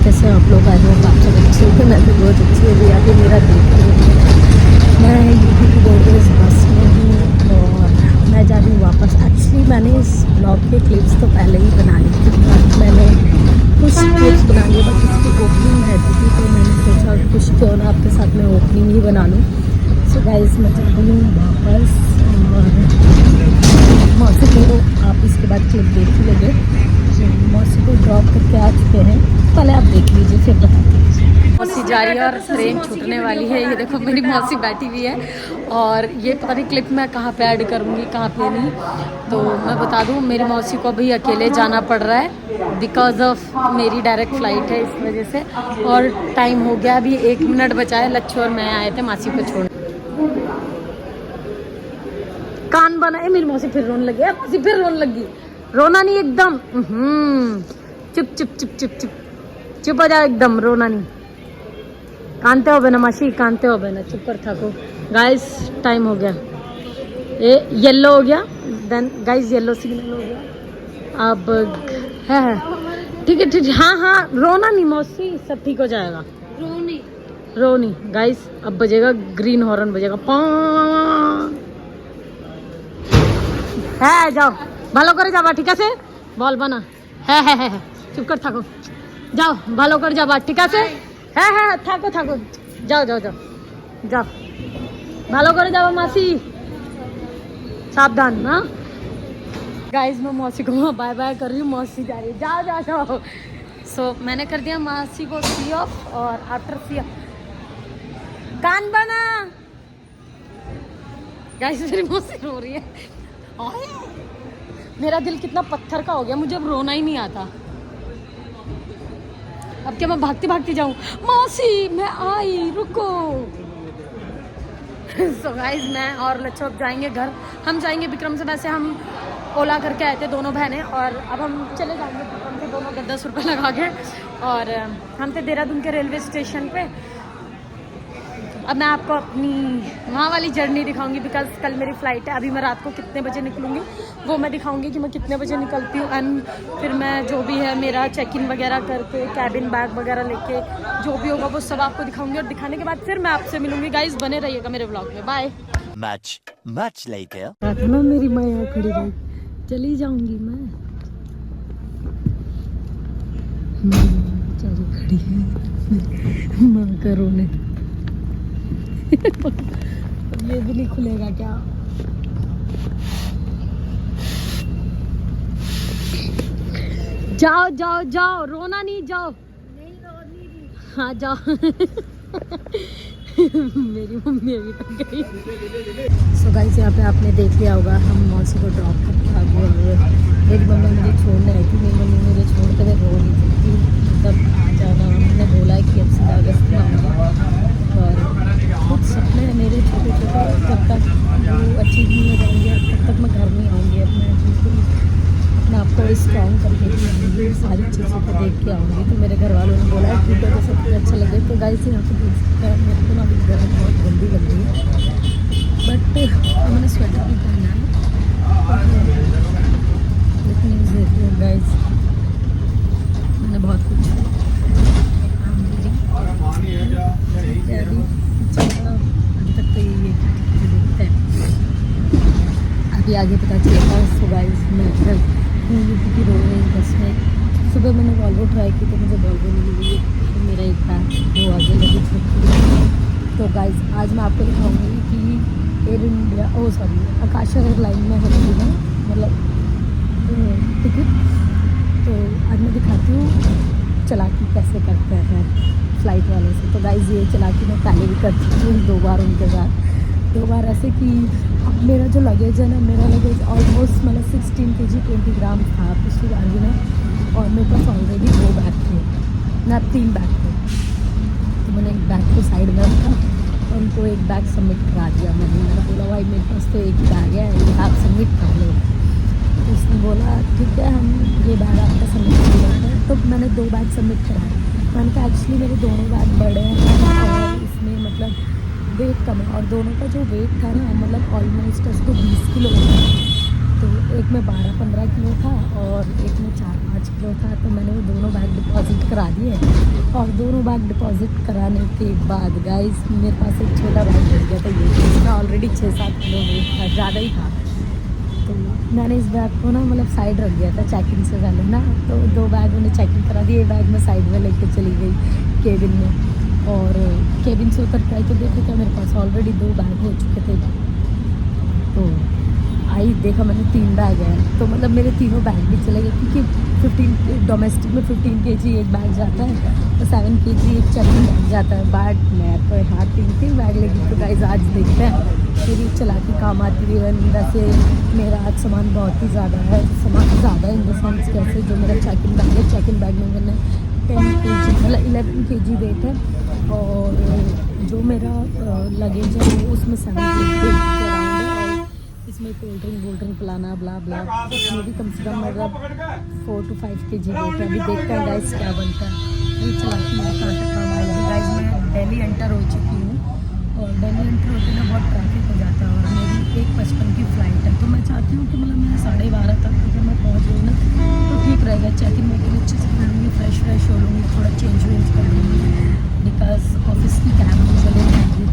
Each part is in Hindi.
कैसे आप लोग आए हो? आप सब अच्छे हो? मैं भी बहुत अच्छी हूँ। अभी मेरा देख रही हूँ, मैं यूपी की रोडवेज बस में हूँ और मैं जा रही हूँ वापस। एक्चुअली मैंने इस ब्लॉग के क्लिप्स तो पहले ही बना ली थी, बट मैंने कुछ क्लिप्स बना लिए, बट इसकी ओपनिंग रहती थी तो मैंने सोचा कुछ क्यों ना आपके साथ मैं ओपनिंग ही बना लूँ। सो गाइस मैं जा रही हूँ वापस और मौसी को आप इसके बाद क्लिप देख ही लोगे। मौसी को ड्रॉप करके आ चुके हैं, पहले आप देख लीजिए फिर बताती हूँ। मौसी जा रही है और ट्रेन छूटने वाली है। ये देखो मेरी मौसी बैठी हुई है और ये पता नहीं क्लिप मैं कहाँ पे ऐड करूँगी कहाँ पे नहीं। तो मैं बता दूँ मेरी मौसी को अभी अकेले जाना पड़ रहा है बिकॉज ऑफ मेरी डायरेक्ट फ्लाइट है, इस वजह से। और टाइम हो गया, अभी 1 मिनट बचा है। लच्छू और मैं आए थे मासी को छोड़ने। कान बनाए मेरी मौसी फिर रोने लगी। मौसी फिर रोने लगी। रोना नहीं एकदम, चुप चुप चुप चुप चुप चुप हो जाओ एकदम, रोना नहीं। कानते हो बेना मासी, कानते हो बेना, चुप कर थाको। गाइस टाइम हो गया, ये येलो हो गया, देन गाइस येलो सिग्नल हो गया। अब है ठीक है ठीक, हाँ हाँ रोना नहीं मौसी, सब ठीक हो जाएगा। रो नहीं गाइस। अब बजेगा ग्रीन हॉर्न बजेगा, है जाओ ভালো করে যাবা ঠিক আছে, বলবা না। হ্যাঁ চুপ করে থাকো, যাও ভালো করে যাবা ঠিক আছে। হ্যাঁ থাকো থাকো, যাও যাও যাও যাও, ভালো করে যাবা মাসি, सावधान ना। गाइस मैं मौसी को बाय बाय कर रही हूँ, मौसी जा रही है, जाओ जाओ जाओ। सो मैंने कर दिया मौसी को सी ऑफ और आफ्टर सी ऑफ कान बना। गाइस मेरी मौसी रो रही है। मेरा दिल कितना पत्थर का हो गया, मुझे अब रोना ही नहीं आता। अब क्या मैं भागती भागती जाऊं? मौसी मैं आई, रुको। सो गाइस मैं और लच्छू अब जाएंगे घर। हम जाएंगे विक्रम से, वैसे हम ओला करके आए थे दोनों बहनें, और अब हम चले जाएंगे विक्रम से दोनों 10 रुपये लगा के। और हम थे देहरादून के रेलवे स्टेशन पे। अब मैं आपको अपनी वहाँ वाली जर्नी दिखाऊंगी बिकॉज कल मेरी फ़्लाइट है। अभी मैं रात को कितने बजे निकलूँगी वो मैं दिखाऊंगी कि मैं कितने बजे निकलती हूँ। एंड फिर मैं जो भी है मेरा चेक इन वगैरह करके कैबिन बैग वगैरह लेके जो भी होगा वो सब आपको दिखाऊंगी। और दिखाने के बाद फिर मैं आपसे मिलूंगी। गाइस बने रहिएगा मेरे व्लॉग में, बाय। Much later. ना मेरी माँ यहाँ खड़ी रही, चली जाऊंगी मैं। बेचारी खड़ी है माँ का रोने। ये भी नहीं खुलेगा क्या? जाओ जाओ जाओ, रोना नहीं, जाओ नहीं रोनी नहीं। हाँ जाओ। मेरी मम्मी अभी तक गई। सो गाइस यहाँ पे आपने देख लिया होगा, हम मौसी को ड्रॉप करके आ गए और मेरी मम्मी मुझे छोड़ने आई थी। मेरी मम्मी मुझे छोड़ कर रो रही थी, तब आ जाना। मैंने बोला कि अब से अगस्त में आऊँगा और कुछ सपने हैं मेरे छोटे छोटे, जब तक वो अचीव नहीं हो जाएंगे तब तक मैं घर नहीं आऊँगी। अब मैं बिल्कुल अपने आप को स्ट्रॉन्ग करके भी आऊँगी, सारी चीज़ों को देख के आऊँगी। तो मेरे घर वालों ने बोला ठीक है जैसे कुछ अच्छा लगे। तो गाइस यहाँ पे देख सकते हैं, मेरे को ना अभी गर्म बहुत गंदी लग रही है, बट मैंने स्वेटर भी पहना है। लेकिन गाइस मैंने बहुत कुछ अभी तक तो ये देखते हैं, अभी आगे पता चलेगा। सो गाइस मैं घर यूपी की रोडवेज बस में सुबह मैंने वॉल्वो ट्राई की तो मुझे वॉल्वो नहीं मिली, तो मेरा एक बैग वो आगे लगी छुट्टी। तो गाइस आज मैं आपको दिखाऊंगी कि एयर इंडिया आकाश एयरलाइन में होती है मतलब टिकट। तो आज मैं दिखाती हूँ चालाकी कैसे करते हैं फ़्लाइट वाले से। तो गाइस ये चालाकी मैं पहले भी कर चुकी हूँ 2 बार उनके साथ। 2 बार ऐसे कि अब मेरा जो लगेज है ना, मेरा लगेज ऑलमोस्ट मतलब 16 kg 20 ग्राम था पिछली बार भी में, और मेरे पास ऑलरेडी 2 बैग थे ना, 3 बैग थे। तो मैंने एक बैग को साइड में रखा और उनको एक बैग सबमिट करा दिया। मैंने बोला भाई मेरे पास तो एक बैग है, ये बैग सबमिट कर लो। तो उसने बोला ठीक है हम ये बैग आपका सबमिट कर देते हैं। तो मैंने 2 बैग सबमिट कराए। मैंने कहा एक्चुअली मेरे दोनों बैग बड़े हैं और इसमें मतलब वेट कम है, और दोनों का जो वेट था ना मतलब ऑलमोस्ट उसको 20 किलो था। तो एक में 12-15 किलो था और एक में 4-5 5 किलो था, तो मैंने वो दोनों बैग डिपॉजिट करा दिए। और दोनों बैग डिपॉजिट कराने के बाद गाइस मेरे पास एक छोटा बैग मिल गया था, ये इसका ऑलरेडी 6-7 किलो वेट था, ज़्यादा ही था। तो मैंने इस बैग को ना मतलब साइड रख दिया था चेकिंग से पहले ना, तो 2 बैग मैंने चेकिंग करा दिए, बैग में साइड में लेके चली गई केबिन में। और केबिन से उतर के आई तो देखो क्या, मेरे पास ऑलरेडी 2 बैग हो चुके थे। तो आई देखा मैंने 3 बैग है, तो मतलब मेरे तीनों बैग भी चले गए, क्योंकि 15 डोमेस्टिक में 15 kg एक बैग जाता है, तो 7 kg एक चेकिंग बैग जाता है। बैग मैं तो यहाँ 3 बैग लेगी। तो गाइस आज देखते हैं मेरी चलाकी काम आती रही। वैसे मेरा आज सामान बहुत ही ज़्यादा है, सामान ज़्यादा इन द सेंस कैसे, जो मेरा चेकिंग बैग है, चेकिंग बैग में मैंने 10 kg मतलब 11 kg वेट है, और जो मेरा लगेज है वो उसमें 7 kg के अराउंड है। और इसमें कोल्ड ड्रिंक पिलाना ब्ला ब्ला, उसमें भी कम से कम मतलब 4 to 5 kg वेट है। अभी देखते हैं गाइस क्या बनता है। ये चलाती मेरे कहाँ तक काम आएगी। गाइस मैं दिल्ली एंटर हो चुकी हूँ, और दिल्ली एंटर होते ना बहुत ट्रैफिक हो जाता है, और मेरी 1:55 की फ़्लाइट है। तो मैं चाहती हूँ कि मतलब मैं 12:30 तक अगर मैं पहुँच गई ना तो ठीक रहेगा। चेक इन वेकिन अच्छे से कर लूँगी, फ्रेश हो लूँगी, थोड़ा चेंज वेंज कर लूँगी, बिकॉज ऑफिस की कैब मुझे ले जाएगी।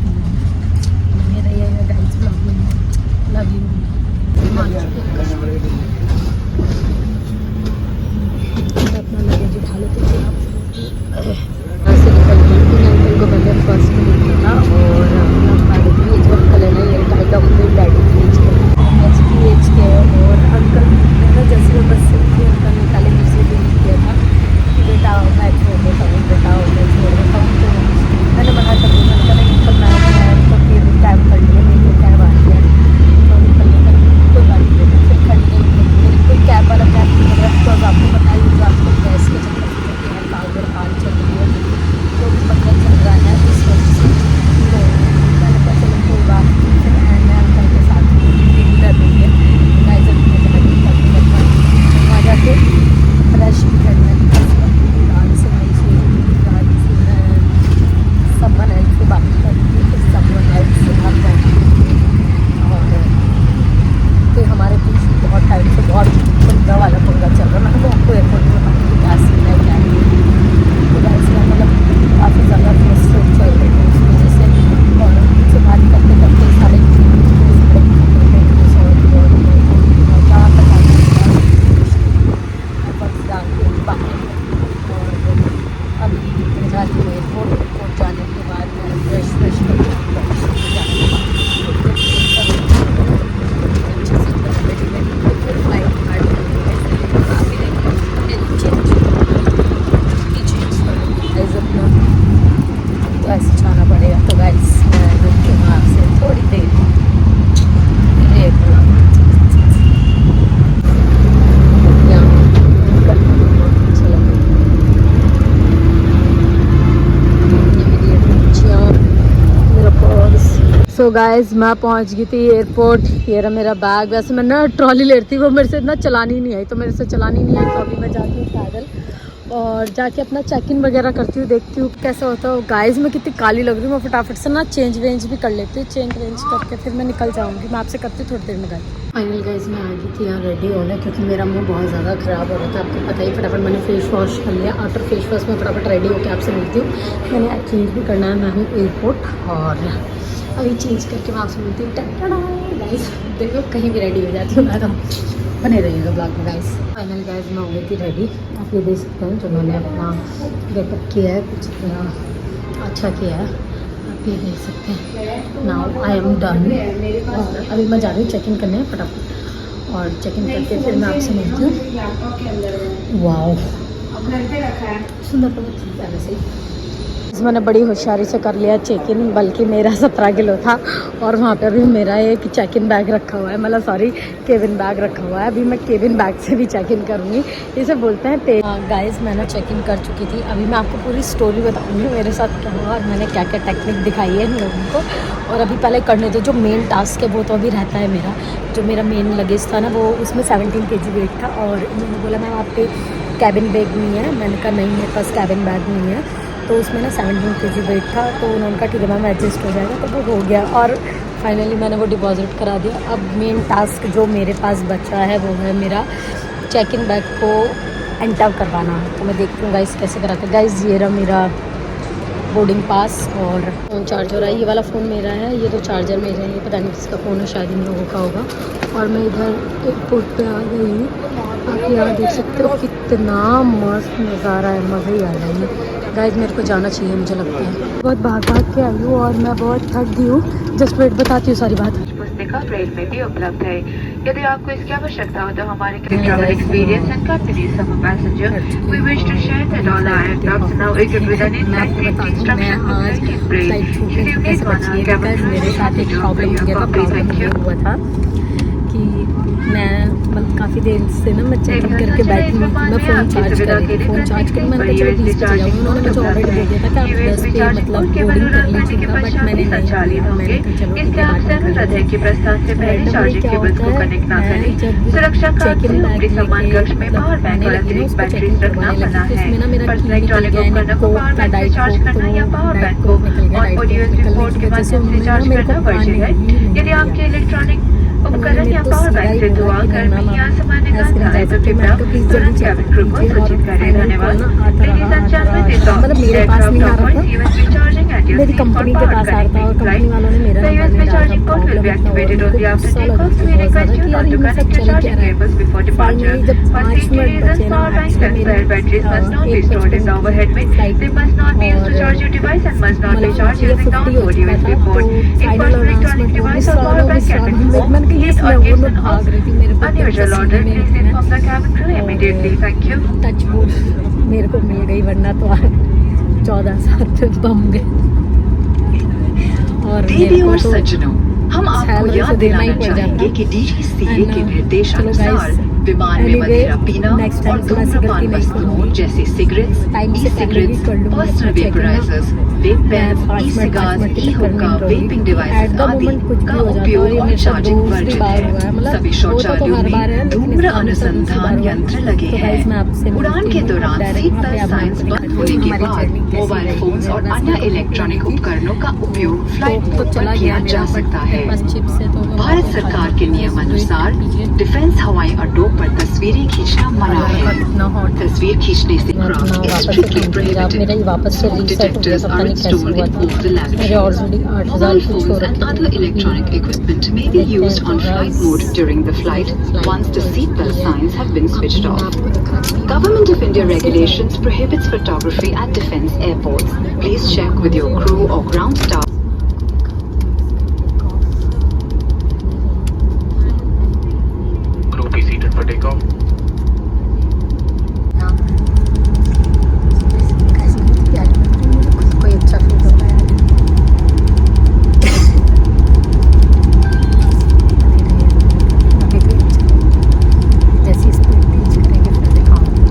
लगे रहिएगा गाइस ब्लॉग में, लव यू। अपना लगेज उठा लेते थे आप से निकल गई अंकल को मैंने फर्स्ट में निकला, और अपना जब कल है ये टाइट अपने डैडी PH के। और अंकल ने जैसे मैं बस से थी, अंकल ने पहले मेरे से भी किया था कि बेटा मैं छोड़ देता हूँ, बेटा मैं छोड़ देता हूँ। तो मैंने मना कर दिया, मैंने कहा निकलना है तो फिर कैब कर लिया, नहीं तो कैब आ गया तो निकलने का कोई बात नहीं, फिर खड़ी नहीं कोई कैब वाला कैब की मतलब। तो आपको बताइए जो आपको गैस के चक्कर से हाल चल रही है, तो भी पक्का चल रहा है इस वजह से। तो मैंने कहा चलो कोई बात नहीं, फिर मैं अंकल के साथ कर रही है गाइस। वहाँ जाके फ्रेश भी करना है, गाड़ी से नहीं गाड़ी से समवन हेल्थ से बात करेंगे, फिर समवन हेल्थ से हम जाएंगे। और फिर हमारे पीछे बहुत टाइम से बहुत बंदा वाला पंगा चल रहा है। मैंने आपको एयरपोर्ट में बताया क्या सीन है क्या नहीं। तो गाइस मैं मतलब काफ़ी ज़्यादा फ्रस्ट्रेट चल रही हूँ उस वजह से, और उनसे बात करते करते सारे जहाँ तक अभी मैं जाती हूँ एयरपोर्ट जाने के बाद मैं फ्रेश तो ऐसे जाना पड़ेगा। तो गाइस मैं रुकती हूँ आपसे थोड़ी देर। सो गाइस मैं पहुंच गई थी एयरपोर्ट। ये रहा मेरा बैग। वैसे मैं ना ट्रॉली ले रही थी, वो मेरे से इतना चलानी नहीं आई, तो मेरे से चलानी नहीं आई। तो अभी मैं जाती हूँ पैदल और जाके अपना चेक इन वगैरह करती हूँ, देखती हूँ कैसा होता है। गाइस मैं कितनी काली लग रही हूँ। मैं फटाफट से ना चेंज वेंज भी कर लेती हूँ, चेंज वेंज करके फिर मैं निकल जाऊँगी। मैं आपसे करती हूँ थोड़ी देर में। गाइस फाइनल गाइस मैं आ गई थी यहाँ रेडी होने, क्योंकि मेरा मुंह बहुत ज़्यादा ख़राब हो रहा था, आपको पता ही। फटाफट मैंने फेस वॉश कर लिया। आफ्टर फेस वॉश में फटाफट रेडी होकर आपसे मिलती हूँ। मैंने चेंज भी करना है, मैं हूँ एयरपोर्ट और अभी चेंज करके मैं आपसे मिलती हूँ। गाइस देखो कहीं भी रेडी हो जाती हूँ मैं, तो बने रहिएगा ब्लॉग में। गाइस फाइनल गाइस मैं हो गई थी रेडी। आप ये देख सकते हैं जो मैंने अपना गेटअप किया है, कुछ इतना अच्छा किया है, आप ये देख सकते हैं। नाउ आई एम डन और अभी मैं जा रही हूँ चेक इन करने फटाफट, और चेक इन करके फिर मैं आपसे मिलती हूँ। वाओ सुंदर तो ठीक है वैसे ही। मैंने बड़ी होशियारी से कर लिया चेक इन, बल्कि मेरा 17 किलो था और वहाँ पे अभी मेरा एक चेक इन बैग रखा हुआ है, मतलब सॉरी केबिन बैग रखा हुआ है। अभी मैं केबिन बैग से भी चेक इन करूँगी, इसे बोलते हैं गाइस मैंने चेक इन कर चुकी थी। अभी मैं आपको पूरी स्टोरी बताऊँगी मेरे साथ क्या हुआ और मैंने क्या क्या टेक्निक दिखाई है इन लोगों को। और अभी पहले करने दो जो मेन टास्क है, वो तो अभी रहता है मेरा। जो मेरा मेन लगेज था ना, वो उसमें 17 kg वेट था, और उन्होंने बोला मैम आपके कैबिन बैग नहीं है। मैंने कहा नहीं मेरे पास कैबिन बैग नहीं है, तो उसमें ना 17 kg वेट था। तो उन्होंने कहा ठीक है मैम एडजस्ट हो जाएगा, तो वो हो गया और फाइनली मैंने वो डिपॉजिट करा दिया। अब मेन टास्क जो मेरे पास बचा है वो है मेरा चेक इन बैग को एंटर करवाना है। तो मैं देखती हूँ गाइस कैसे कराते हैं। गाइस ये रहा मेरा बोर्डिंग पास और फ़ोन चार्ज हो रहा है। ये वाला फ़ोन मेरा है, ये तो चार्जर मेरे हैं, ये पता नहीं किसका फ़ोन है, शायद इन लोगों का होगा। और मैं इधर एयरपोर्ट पे आ गई हूँ। आप यहाँ देख सकते हो कितना मस्त नज़ारा है, मज़ा ही आ रहा है। गाइस मेरे को जाना चाहिए, मुझे लगता है। बहुत भाग के आई हूँ और मैं बहुत थक गई हूँ। जस्ट वेट, बताती हूँ सारी बात। पुस्तिका रेल में भी उपलब्ध है। यदि आपको इसकी आवश्यकता हो तो हमारे travel experience and companies of passenger we wish to share that all our aircrafts now equipped with an in flight safety instruction booklet in braille. Should you need one our travel मेरे साथ एक प्रॉब्लम हो गया था। प्रॉब्लम ये हुआ था कि मैं मतलब काफ़ी देर से ना मैं चेकअप करके बैठी हुई थी। मैं फ़ोन चार्ज कर रही थी, फ़ोन चार्ज कर मैंने कहा चलो 20 पे चला जाऊँ। उन्होंने मुझे ऑलरेडी बोल दिया था कि आप 10 पे मतलब बोर्डिंग कर लीजिएगा, बट मैंने नहीं किया। मैंने कहा चलो ठीक है, बाद में कर लेंगे। रैंडमली क्या होता है, मैं जब चेक इन बैग लेके मतलब आने लगी ना, उसको चेक इन करवाने लगी तो उसमें ना मेरा की निकल गया है, कोक का डाइट कोक। तो डाइट कोक निकल गया। डाइट कोक निकलने की वजह से उन्होंने ना मेरे को पानी ही नहीं दिया। उपकरण या पावर बैंक से दुआ कर्मी या सामान्य कार्य तो कृपया तुरंत कैबिन क्रू को सूचित करें। धन्यवाद। Ladies and gentlemen, this मतलब मेरे पास नहीं आ रहा था, USB charging at your मेरी seat कंपनी for के power पास आ रहा था और connecting कंपनी वालों ने मेरा The नंबर USB नहीं डाला charging था। port will be problem activated on the after गुस्सा लगा takeoff. मुझे We बहुत request ज़्यादा you कि यार not to इनमें सब connect your चल क्या charging रहा cables है। before departure. फाइनली जब For 5 safety मिनट reasons, बचे ना, power banks एक्चुअली and मेरी spare batteries must not be stored in the overhead bin. They must not be used to charge your device and must not be charged using the 50 हो onboard चुका USB था। तो port. In final personal electronic announcement वो device मिस or रहा power दो, bank मिस रहा can be दो। removed, मैंने कहा hid यस, or मैं वो placed मैं in भाग रही थी, मेरे को एकदम unusual पसीने order. में Please inform the cabin crew immediately. Thank you. Touch wood मेरे को मिल गई, वरना तो 14 साल बम गए। और देवी और तो सज्जनों, हम आपको सैलरी याद तो देना ही दिलाना पड़ चाहेंगे जाता। कि डीजीसीए के चलो निर्देशानुसार guys, विमान में anyway, मदिरा पीना next time और से मैं ऐसी गलती धूम्रपान नहीं वस्तुओं करूंगी। जैसे सिगरेट्स, टाइम ई से पहले ही सिगरेट्स, कर लूंगी पर्सनल अपना चेक इन। वेपराइजर्स, वेप मैं पेन, 5 ई मिनट सिगार्स, ई के चक्कर में हुक्का, नहीं रहूंगी। वेपिंग एट डिवाइसेस द आदि मोमेंट कुछ भी का हो जाता है उपयोग और ये और मेरे साथ चार्जिंग दूसरी वर्जित बार है। हुआ है। मतलब सभी होता तो शौचालयों हर बार है, में लेकिन धूम्र इस बार मेरे साथ दूसरी बार अनुसंधान हुआ यंत्र है। लगे तो गाइस मैं हैं। आपसे उड़ान मिलती के हूँ दौरान डायरेक्ट सीट वहाँ पे। बेल्ट अब मैं साइंस आपको बंद दिखाती होने हूँ के हमारी बाद जर्नी कैसी मोबाइल रही। फोन्स और बस अन्य मेरे को इलेक्ट्रॉनिक थी, उपकरणों का उपयोग फ्लाइट तो मोड चला पर गया किया मेरा, जा बट सकता है। मेरे पास चिप्स है तो मैं भारत वापस खा सरकार लूंगी। के Guys, नियमानुसार wait कीजिए। डिफेंस हवाई अड्डों पर तस्वीरें खींचना मना है। कितना हॉट तस्वीर खींचने से मैं अपना वापस से पंप मेरा ही वापस से रीसेट हो गया था, पता नहीं कैसे हुआ था। मेरे ऑलरेडी 8000 कुछ हो रखे थे। electronic equipment may be used on flight mode during the flight once the seatbelt signs have been switched off. Government of India regulations prohibits photography at defense airports. Please check with your crew or ground staff. Crew be seated for takeoff. कोई अच्छा फील होता है। जैसी स्पीड रीच करेंगे फिर दिखाऊंगी।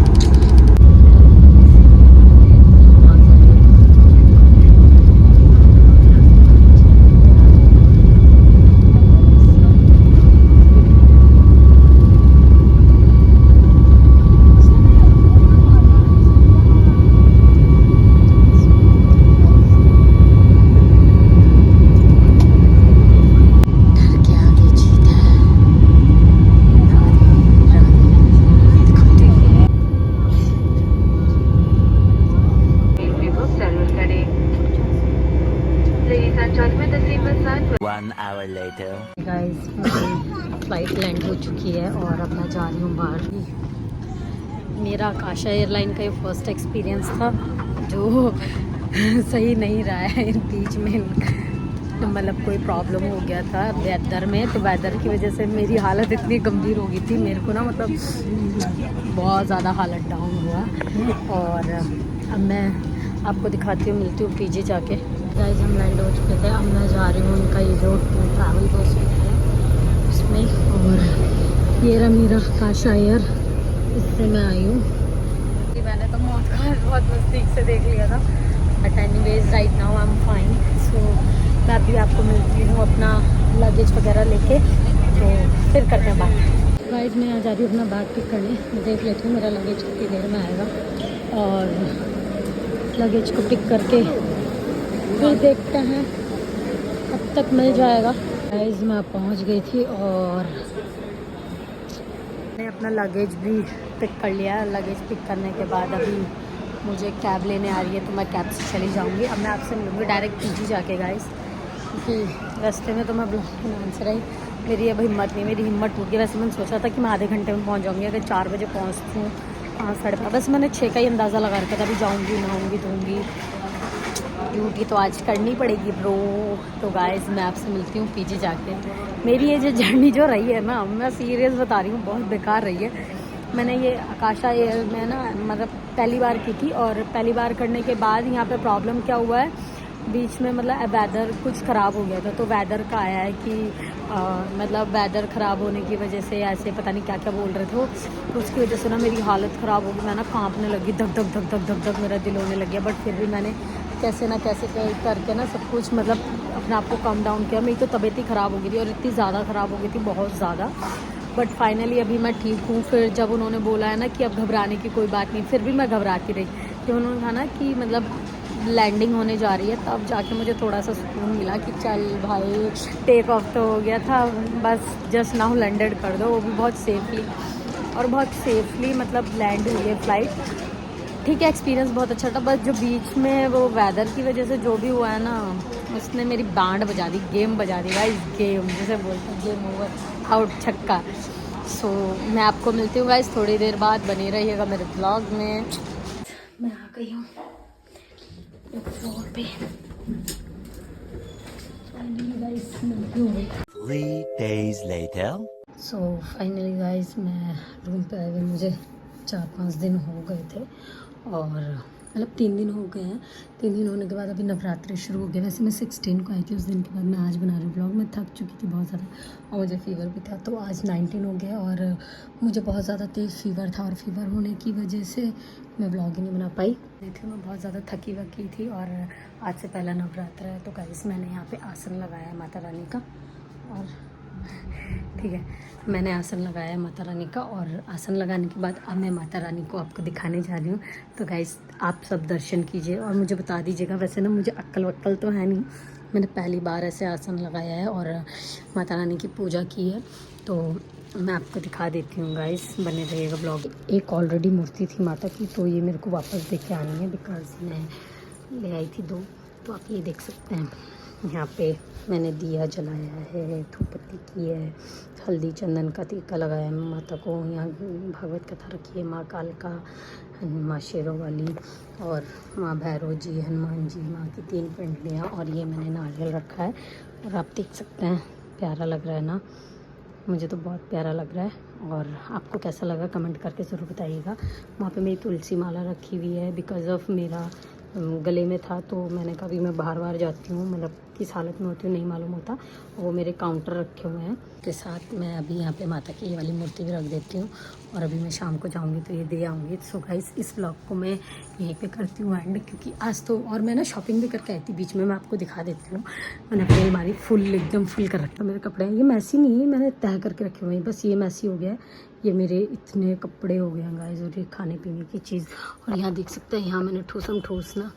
रेलवे को सर्वर करें। Ladies and gentlemen, the seatbelt sign will 1 hour later. Guys मेरी फ्लाइट लैंड हो चुकी है और अब मैं जा रही हूँ बाहर। मेरा आकाशा एयरलाइन का ये फर्स्ट एक्सपीरियंस था जो सही नहीं रहा है। बीच में मतलब कोई प्रॉब्लम हो गया था वेदर में, तो वेदर की वजह से मेरी हालत इतनी गंभीर हो गई थी, मेरे को ना मतलब बहुत ज़्यादा हालत डाउन हुआ। और अब मैं आपको दिखाती हूँ, मिलती हूँ पीजी जाके। गाइस हम लैंड हो चुके थे, अब मैं जा रही हूँ उनका ये जो ट्रैवल बस है उसमें। और ये रहा मेरा आकाशा एयर, इससे मैं आई हूँ। मैंने तो बहुत नज़दीक से देख लिया था, but anyways right now I am fine. So मैं अभी आपको मिलती हूँ अपना लगेज वगैरह लेके, तो फिर करते हैं बात। गाइस मैं आ जा रही हूँ अपना बैग पिक करने, मैं देख लेती हूँ मेरा लगेज कितनी देर में आएगा और लगेज को पिक करके फिर देखते हैं कब तक मिल जाएगा। गाइस मैं पहुँच गई थी और मैंने अपना लगेज भी पिक कर लिया है। लगेज पिक करने के बाद अभी मुझे कैब लेने आ रही है, तो मैं कैब से चली जाऊँगी। अब मैं आपसे मिलूँगी डायरेक्ट पीजी जाके गाइस, क्योंकि रास्ते में तो मैं ब्लॉग बनाने से रही, मेरी अब हिम्मत नहीं, मेरी हिम्मत टूट गई। वैसे मैंने सोचा था कि मैं आधे घंटे में पहुँच जाऊँगी, अगर 4 बजे पहुँचती हूँ 5:30, बस मैंने 6 का ही अंदाज़ा लगा रखा था। अभी जाऊँगी, नहाऊँगी, धोऊँगी, ड्यूटी तो आज करनी पड़ेगी ब्रो। तो गाइस मैं आपसे मिलती हूँ पीजी जाके। मेरी ये जो जर्नी जो रही है ना, मैं सीरियस बता रही हूँ, बहुत बेकार रही है। मैंने ये आकाशा एयर में ना मतलब पहली बार की थी, और पहली बार करने के बाद यहाँ पे प्रॉब्लम क्या हुआ है, बीच में मतलब वेदर कुछ ख़राब हो गया था। तो वेदर का आया है कि मतलब वेदर ख़राब होने की वजह से ऐसे पता नहीं क्या क्या बोल रहे थे, तो उसकी वजह से ना मेरी हालत ख़राब होगी। मैं ना कांपने लगी, धक धक धक धक धक धक मेरा दिल होने लग गया। बट फिर भी मैंने कैसे ना कैसे करके ना सब कुछ मतलब अपने आप को कम डाउन किया। मेरी तो तबीयत ही ख़राब हो गई थी, और इतनी ज़्यादा ख़राब हो गई थी, बहुत ज़्यादा। बट फाइनली अभी मैं ठीक हूँ। फिर जब उन्होंने बोला है ना कि अब घबराने की कोई बात नहीं, फिर भी मैं घबराती रही। कि उन्होंने कहा ना कि मतलब लैंडिंग होने जा रही है, तब जाके मुझे थोड़ा सा सुकून मिला कि चल भाई टेक ऑफ तो हो गया था, बस जस्ट नाउ लैंडेड कर दो, वो भी बहुत सेफली। और बहुत सेफली मतलब लैंड हुई है फ़्लाइट। ठीक है, एक्सपीरियंस बहुत अच्छा था। बस जो बीच में वो वेदर की वजह से जो भी हुआ है ना, उसने मेरी बैंड बजा दी, गेम बजा दी गाइस, गेम जैसे बोलते हैं, गेम ओवर, आउट, छक्का। सो मैं आपको मिलती हूँ गाइस थोड़ी देर बाद, बने रहिएगा मेरे ब्लॉग में। मैं आ गई हूँ फ्लोर पे। फाइनली गाइस मिलती हूँ। 3 days later. So finally guys मैं रूम पे आए हुए मुझे 4-5 दिन हो गए थे, और मतलब 3 दिन हो गए हैं। 3 दिन होने के बाद अभी नवरात्रि शुरू हो गए। वैसे मैं 16 को आई थी, उस दिन के बाद मैं आज बना रही हूँ ब्लॉग। मैं थक चुकी थी बहुत ज़्यादा, और मुझे फ़ीवर भी था, तो आज 19 हो गया, और मुझे बहुत ज़्यादा तेज़ फ़ीवर था, और फीवर होने की वजह से मैं ब्लॉग ही नहीं बना पाई थी। मैं बहुत ज़्यादा थकी वकी थी, और आज से पहला नवरात्र है। तो गाइस मैंने यहाँ पर आसन लगाया है माता रानी का, और ठीक है, मैंने आसन लगाया है माता रानी का, और आसन लगाने के बाद अब मैं माता रानी को आपको दिखाने जा रही हूँ। तो गाइस आप सब दर्शन कीजिए और मुझे बता दीजिएगा। वैसे ना मुझे अक्ल वक्ल तो है नहीं, मैंने पहली बार ऐसे आसन लगाया है और माता रानी की पूजा की है, तो मैं आपको दिखा देती हूँ गाइस, बने रहिएगा ब्लॉग। एक ऑलरेडी मूर्ति थी माता की, तो ये मेरे को वापस देके आनी है, बिकॉज मैं ले आई थी 2, तो आप ये देख सकते हैं। यहाँ पे मैंने दिया जलाया है, धूपबत्ती की है, हल्दी चंदन का टीका लगाया है माता को। यहाँ भागवत कथा रखी है, माँ कालका, माँ शेरों वाली, और माँ भैरव जी, हनुमान जी, माँ की 3 पिंडलियाँ, और ये मैंने नारियल रखा है। और आप देख सकते हैं, प्यारा लग रहा है ना, मुझे तो बहुत प्यारा लग रहा है। और आपको कैसा लगा कमेंट करके ज़रूर बताइएगा। वहाँ पे मेरी तुलसी माला रखी हुई है, बिकॉज़ ऑफ मेरा गले में था, तो मैंने कभी मैं बाहर जाती हूँ, मतलब किस हालत में होती हूँ नहीं मालूम होता, वो मेरे काउंटर रखे हुए हैं। के साथ मैं अभी यहाँ पे माता की ये वाली मूर्ति भी रख देती हूँ, और अभी मैं शाम को जाऊँगी तो ये दे आऊँगी। सो गाइस इस ब्लॉग को मैं यहीं पे करती हूँ एंड, क्योंकि आज तो, और मैं ना शॉपिंग भी करके आई थी बीच में, मैं आपको दिखा देती हूँ। मैंने अपनी अलमारी फुल एकदम फुल कर रखा, मेरे कपड़े हैं, ये मैसी नहीं है, मैंने तय करके रखे हुए हैं, बस ये मैसी हो गया है। ये मेरे इतने कपड़े हो गए हैं गाइस, और ये खाने पीने की चीज़। और यहाँ देख सकते हैं, यहाँ मैंने ठूसम ठूस ना,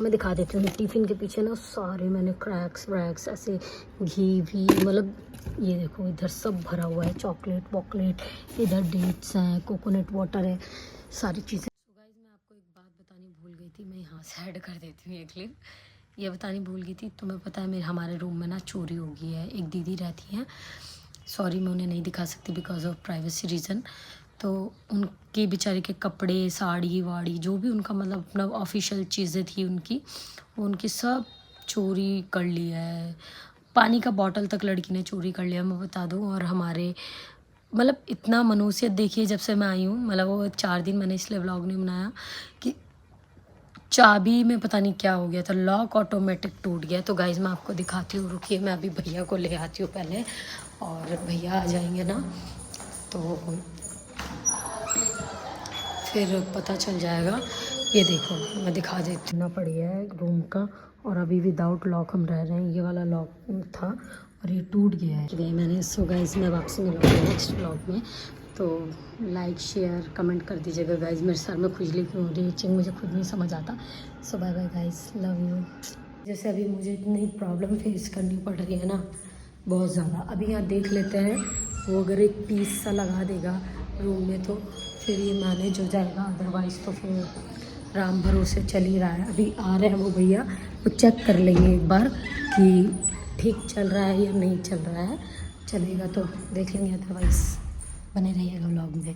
मैं दिखा देती हूँ, टिफ़िन के पीछे ना सारे मैंने क्रैक्स वैक्स ऐसे घी भी, मतलब ये देखो इधर सब भरा हुआ है, चॉकलेट वॉकलेट, इधर डेट्स हैं, कोकोनट वाटर है, सारी चीज़ें। तो गाइस मैं आपको एक बात बतानी भूल गई थी, मैं यहाँ से ऐड कर देती हूँ ये क्लिप। ये बतानी भूल गई थी, तुम्हें पता है मेरे हमारे रूम में ना चोरी हो गई है। एक दीदी रहती हैं, सॉरी मैं उन्हें नहीं दिखा सकती बिकॉज ऑफ प्राइवेसी रीज़न। तो उनके बेचारे के कपड़े, साड़ी वाड़ी, जो भी उनका मतलब अपना ऑफिशियल चीज़ें थी उनकी, वो उनकी सब चोरी कर लिया है। पानी का बॉटल तक लड़की ने चोरी कर लिया, मैं बता दूं। और हमारे मतलब इतना मनुष्यत देखिए जब से मैं आई हूँ, मतलब वो 4 दिन मैंने इसलिए व्लॉग नहीं बनाया कि चाबी में पता नहीं क्या हो गया था, लॉक ऑटोमेटिक टूट गया। तो गाइज मैं आपको दिखाती हूँ, रुकिए मैं अभी भैया को ले आती हूँ पहले, और भैया आ जाएंगे ना तो फिर पता चल जाएगा। ये देखो मैं दिखा देती हूँ ना, पड़ी है रूम का, और अभी विदाउट लॉक हम रह रहे हैं। ये वाला लॉक था और ये टूट गया है कि मैंने। सो गाइज मैं वापसी मिलूँगी नेक्स्ट व्लॉग में, तो लाइक शेयर कमेंट कर दीजिएगा गाइज। मेरे सर में खुजली क्यों हो रही है, चिंग मुझे खुद नहीं समझ आता। So bye bye guys, love you. जैसे अभी मुझे इतनी प्रॉब्लम फेस करनी पड़ रही है ना, बहुत ज़्यादा। अभी यहाँ देख लेते हैं, वो अगर एक पीस सा लगा देगा रूम में तो फिर ये मैनेज हो जाएगा, अदरवाइज़ तो फिर राम भरोसे चल ही रहा है। अभी आ रहे हैं वो भैया, वो चेक कर लेंगे एक बार कि ठीक चल रहा है या नहीं चल रहा है। चलेगा तो देख लेंगे, अदरवाइज़ बने रहिएगा व्लॉग में।